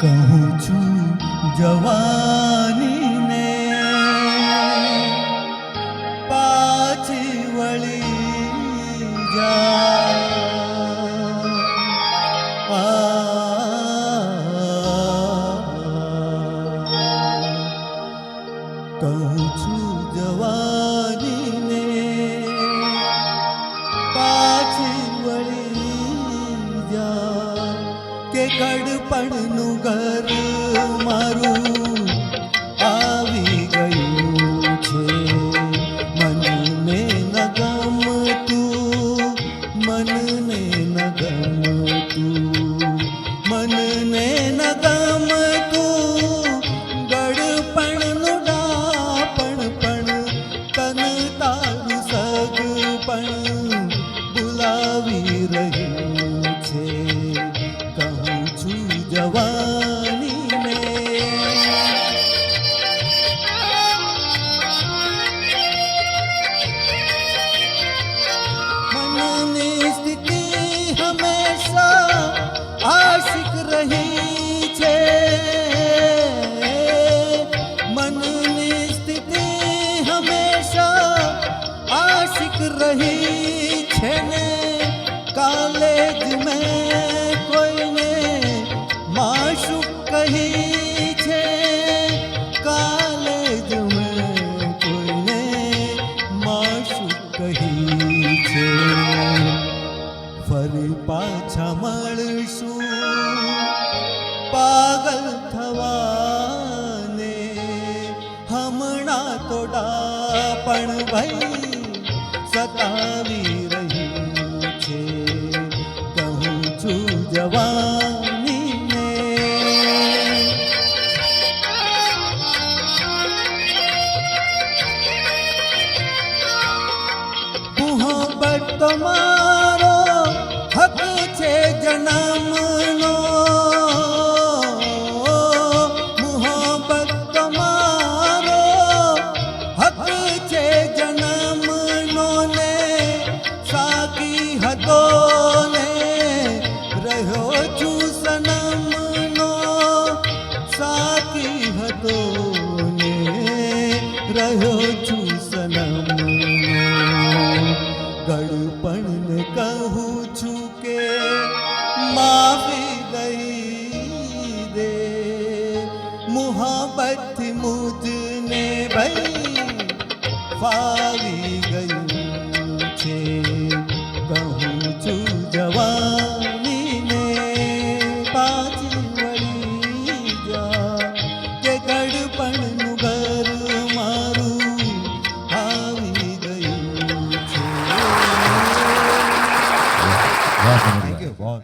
કહું છું જવાનીને પાછી વળી જા કહું છું જવાનીને પાછી વળી જા કે કડપણનું ઘર મારું આવી ગયું છે મનને ન ગમતું મનને ન ગમતું મનને ન ગમતું ગડપણનું ડાપણ પણ તન તારું સગ પણ બોલાવી રહ્યું છે કહું છું જવાનીને મનની સ્થિતિ હંમેશા આશિક રહી છે મનની સ્થિતિ હંમેશા આશિક રહી છે ને કાલે જ મેં કોઈને માશુક કહી છે કાલે જ મેં કોઈને માશુક કહી છે ફરી પાછા મળશું પાગલ થવાને હમણાં તો ડાપણ ભાઈ સતાવી રહ્યું છે કહું છું જવાનીને મોહબ્બત તમારો હક છે જન્મનો મોહબ્બત તમારો હક છે જન્મનો ને સાકી હતો ને રહ્યો છું સનમનો સાકી હતો ને રહ્યો છું સનમનો ગળપણને કહું છું કે માફી દઈ દે મોહબ્બતથી મુજને ભાઈ ફાવી ગયું છે કહું છું જવાનીને પાછી વળી જા કે ગળપણનું ઘર મારું આવી ગયું છે Thank you.